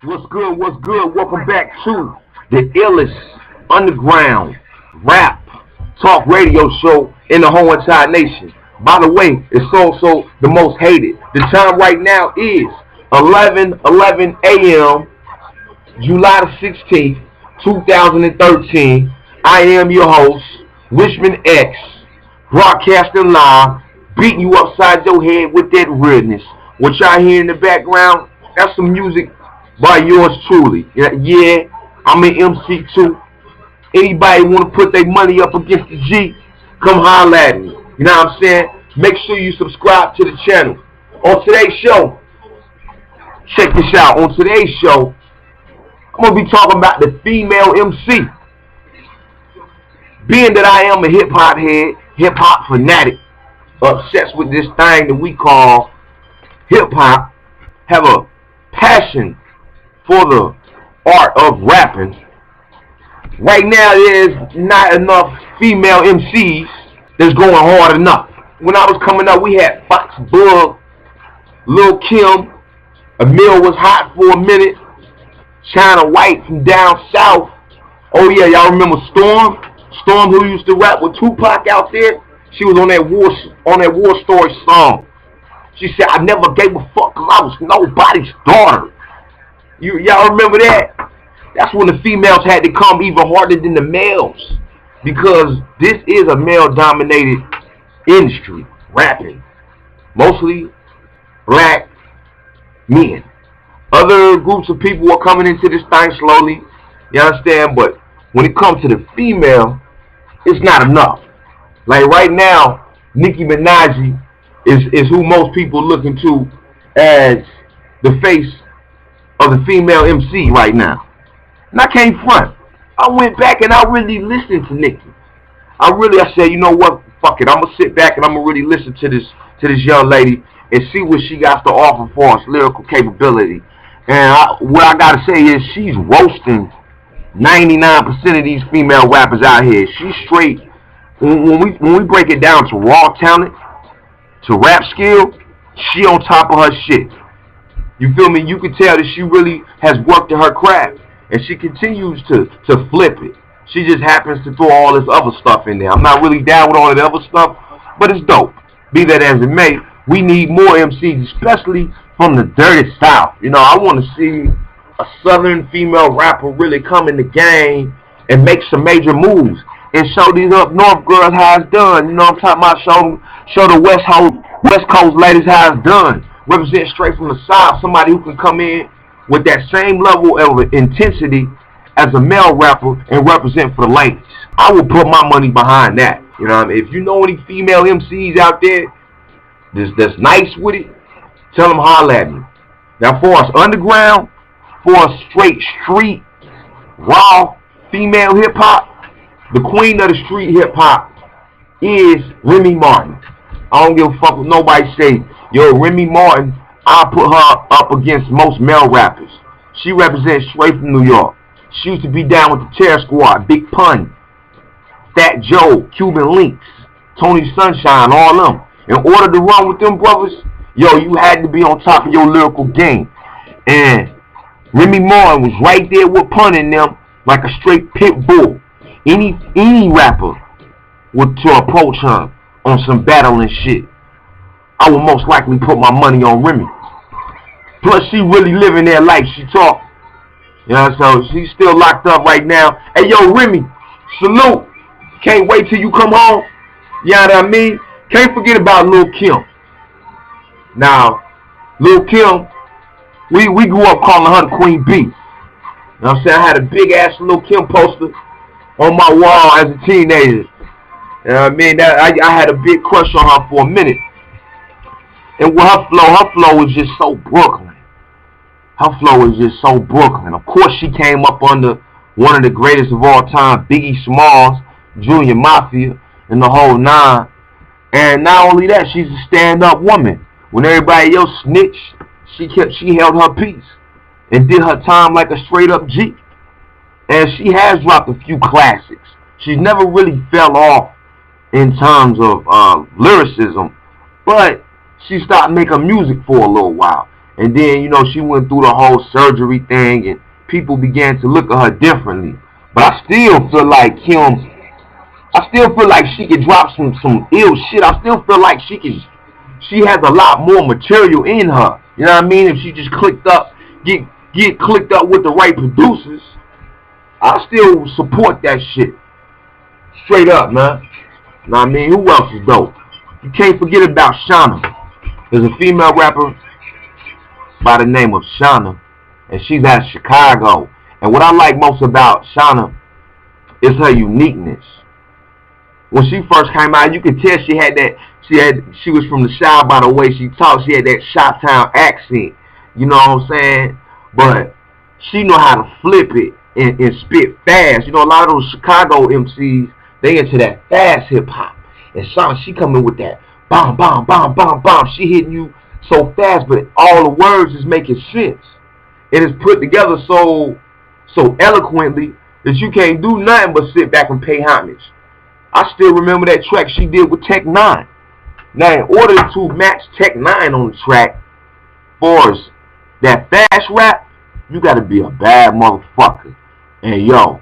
What's good? What's good? Welcome back to the illest underground rap talk radio show in the whole entire nation. By the way, it's also the most hated. The time right now is 11:11 a.m. July the 16th, 2013. I am your host, Richmond X, broadcasting live, beating you upside your head with that realness. What y'all hear in the background, that's some music by yours truly. Yeah, I'm an MC too. Anybody want to put their money up against the G, come holler at me. You know what I'm saying? Make sure you subscribe to the channel. On today's show, check this out. On today's show, I'm going to be talking about the female MC. Being that I am a hip-hop head, hip-hop fanatic, obsessed with this thing that we call hip-hop, have a passion for the art of rapping. Right now, there's not enough female MCs that's going hard enough. When I was coming up, we had Foxy, Lil Kim, Emil was hot for a minute, China White from down south. Oh yeah, y'all remember Storm? Storm, who used to rap with Tupac out there? She was on that War Story song. She said, "I never gave a fuck because I was nobody's daughter." Y'all remember that? That's when the females had to come even harder than the males, because this is a male-dominated industry, rapping. Mostly black men. Other groups of people are coming into this thing slowly, you understand? But when it comes to the female, it's not enough. Like right now, Nicky Minaj is who most people looking to as the face of the female MC right now. And I can't front. I went back and I really listened to Nicky. I said, you know what? Fuck it. I'm gonna sit back and I'm gonna really listen to this young lady and see what she got to offer for us lyrical capability. And what I gotta say is she's roasting 99% of these female rappers out here. She's straight. When we break it down to raw talent, to rap skill, she on top of her shit. You feel me? You can tell that she really has worked in her craft, and she continues to flip it. She just happens to throw all this other stuff in there. I'm not really down with all of the other stuff, but it's dope. Be that as it may, we need more MCs, especially from the dirty South. You know, I want to see a Southern female rapper really come in the game and make some major moves and show these up North girls how it's done. You know what I'm talking about? Show the West Coast ladies how it's done. Represent straight from the South. Somebody who can come in with that same level of intensity as a male rapper and represent for the ladies. I will put my money behind that. You know what I mean? If you know any female MCs out there that's nice with it, tell them holler at me. Now for us underground, for us straight street, raw female hip hop, the queen of the street hip hop is Remy Martin. I don't give a fuck what nobody say. Yo, Remy Martin, I put her up against most male rappers. She represents straight from New York. She used to be down with the Terror Squad, Big Pun, Fat Joe, Cuban Links, Tony Sunshine, all them. In order to run with them brothers, yo, you had to be on top of your lyrical game. And Remy Martin was right there with Pun in them like a straight pit bull. Any rapper would to approach her on some battling shit, I would most likely put my money on Remy. Plus, she really living their life. She talk. You know, so she's still locked up right now. Hey, yo, Remy, salute. Can't wait till you come home. You know what I mean? Can't forget about Lil Kim. Now, Lil Kim, we grew up calling her the Queen Bee. You know what I'm saying? I had a big-ass Lil Kim poster on my wall as a teenager. You know what I mean? I had a big crush on her for a minute. And with her flow is just so Brooklyn. Her flow is just so Brooklyn. Of course, she came up under one of the greatest of all time, Biggie Smalls, Junior Mafia, and the whole nine. And not only that, she's a stand-up woman. When everybody else snitched, she held her peace and did her time like a straight-up G. And she has dropped a few classics. She's never really fell off in terms of lyricism, but she stopped making music for a little while. And then, you know, she went through the whole surgery thing, and people began to look at her differently. But I still feel like she could drop some ill shit. I still feel like she has a lot more material in her. You know what I mean? If she just get clicked up with the right producers, I still support that shit. Straight up, man. You know what I mean? Who else is dope? You can't forget about Shauna. There's a female rapper by the name of Shauna, and she's out of Chicago. And what I like most about Shauna is her uniqueness. When she first came out, you could tell she was from the South by the way she talked. She had that Chi-Town accent. You know what I'm saying? But she know how to flip it and spit fast. You know, a lot of those Chicago MCs, they into that fast hip hop. And Shauna, she coming with that bomb, bomb, bomb, bomb, bomb. She hitting you so fast, but all the words is making sense. And it's put together so eloquently that you can't do nothing but sit back and pay homage. I still remember that track she did with Tech 9. Now, in order to match Tech 9 on the track, for that fast rap, you got to be a bad motherfucker. And yo,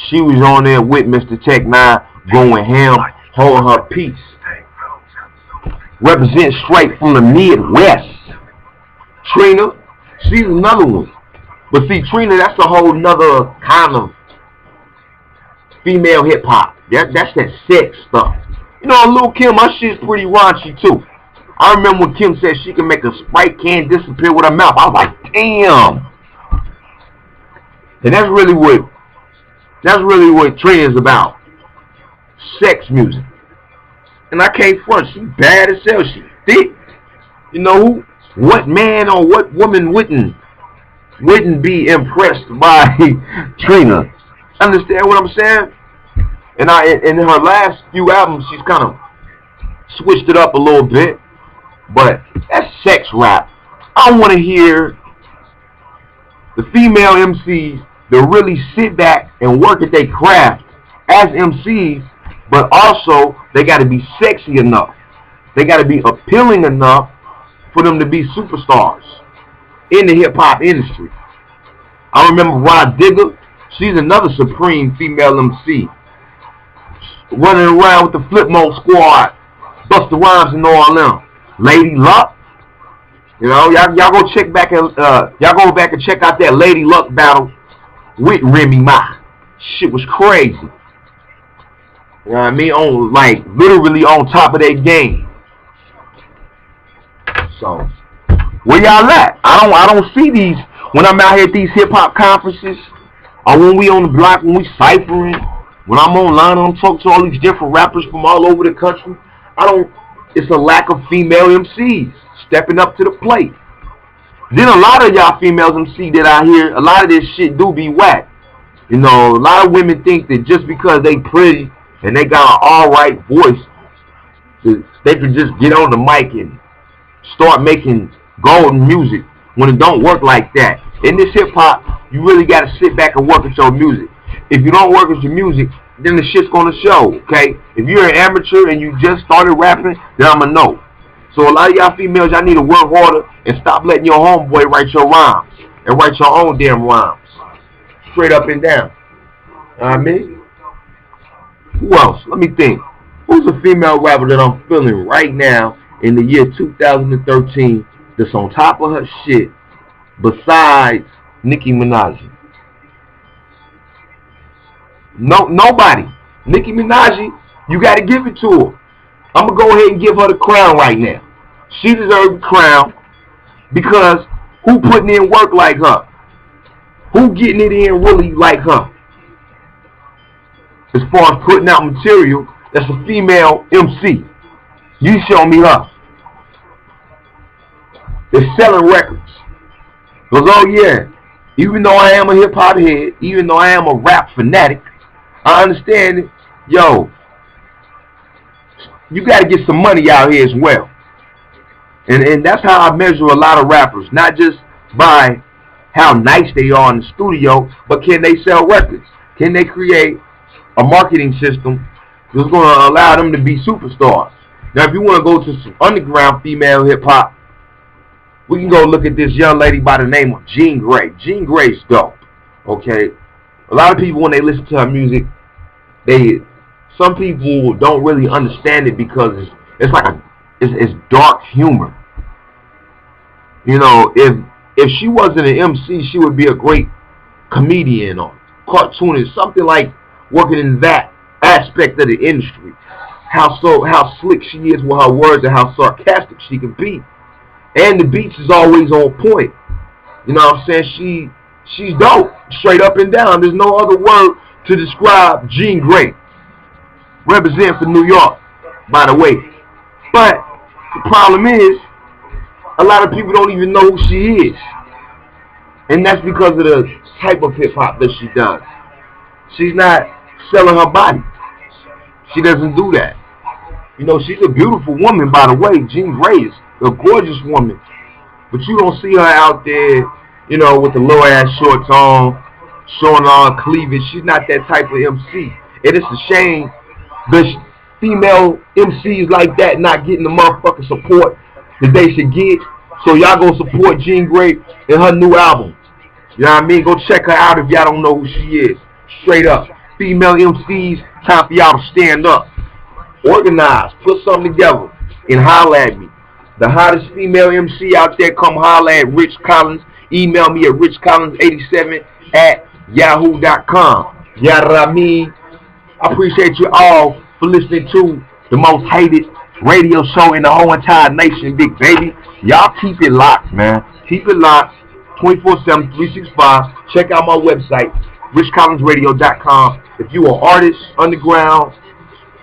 she was on there with Mr. Tech 9 going ham, holding her peace. Represent straight from the Midwest. Trina, she's another one. But see, Trina, that's a whole nother kind of female hip hop. That's that sex stuff. You know, Lil' Kim, her shit's pretty raunchy too. I remember when Kim said she can make a Sprite can disappear with her mouth. I was like, damn. And that's really what Trina's about. Sex music. And I can't front. She bad as hell. She thick. You know, what man or what woman wouldn't be impressed by Trina? Understand what I'm saying? And in her last few albums, she's kind of switched it up a little bit. But that's sex rap. I want to hear the female MCs that really sit back and work at their craft as MCs, but also they got to be sexy enough. They got to be appealing enough for them to be superstars in the hip-hop industry. I remember Rod Digger. She's another supreme female MC. Running around with the Flip Mode Squad, Busta Rhymes and all them. Lady Luck. You know, y'all go check back and y'all go back and check out that Lady Luck battle with Remy Ma. Shit was crazy. You know what I mean? On literally on top of their game. So where y'all at? I don't see these when I'm out here at these hip hop conferences, or when we on the block, when we ciphering, when I'm online, I'm talking to all these different rappers from all over the country. It's a lack of female MCs stepping up to the plate. Then a lot of y'all females MC that I hear, a lot of this shit do be whack. You know, a lot of women think that just because they pretty and they got an alright voice, they can just get on the mic and start making golden music, when it don't work like that. In this hip hop, you really got to sit back and work at your music. If you don't work at your music, then the shit's gonna show, okay? If you're an amateur and you just started rapping, then I'm a no. So a lot of y'all females, y'all need to work harder and stop letting your homeboy write your rhymes and write your own damn rhymes. Straight up and down. You know what I mean? Who else? Let me think. Who's a female rapper that I'm feeling right now in the year 2013 that's on top of her shit besides Nicki Minaj? No, nobody. Nicki Minaj, you got to give it to her. I'm going to go ahead and give her the crown right now. She deserves the crown because who putting in work like her? Who getting it in really like her? As far as putting out material, that's a female MC. You show me her. They're selling records. Because, oh yeah, even though I am a hip-hop head, even though I am a rap fanatic, I understand it. Yo, you got to get some money out here as well. And that's how I measure a lot of rappers. Not just by how nice they are in the studio, but can they sell records? Can they create a marketing system that's going to allow them to be superstars? Now, if you want to go to some underground female hip-hop, We can go look at this young lady by the name of Jean Grae. Jean Grae's dope. Okay? A lot of people, when they listen to her music, some people don't really understand it because it's like it's dark humor. You know, if she wasn't an MC, she would be a great comedian or cartoonist, something like working in that aspect of the industry. How slick she is with her words and how sarcastic she can be. And the beats is always on point. You know what I'm saying? She's dope, straight up and down. There's no other word to describe Jean Grae. Represent for New York, by the way. But the problem is, a lot of people don't even know who she is. And that's because of the type of hip-hop that she does. She's not selling her body. She doesn't do that. You know, she's a beautiful woman, by the way. Jean Grae is a gorgeous woman. But you don't see her out there, you know, with the low-ass shorts on, showing all cleavage. She's not that type of MC. And it's a shame the female MCs like that not getting the motherfucking support that they should get. So y'all go support Jean Grae in her new album. You know what I mean? Go check her out if y'all don't know who she is. Straight up. Female MCs, time for y'all to stand up. Organize. Put something together. And holler at me. The hottest female MC out there, come holler at Rich Collins. Email me at richcollins87@yahoo.com. You know what I mean? I appreciate you all for listening to the most hated radio show in the whole entire nation, big baby. Y'all keep it locked, man. Keep it locked. 24/7, 365. Check out my website, richcollinsradio.com. If you are artist, underground,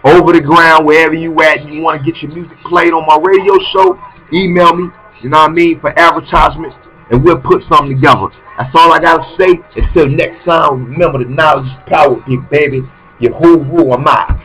over the ground, wherever you at, and you want to get your music played on my radio show, email me, you know what I mean, for advertisements, and we'll put something together. That's all I got to say. Until next time, remember the knowledge is power, big baby. Your whole rule, I'm out.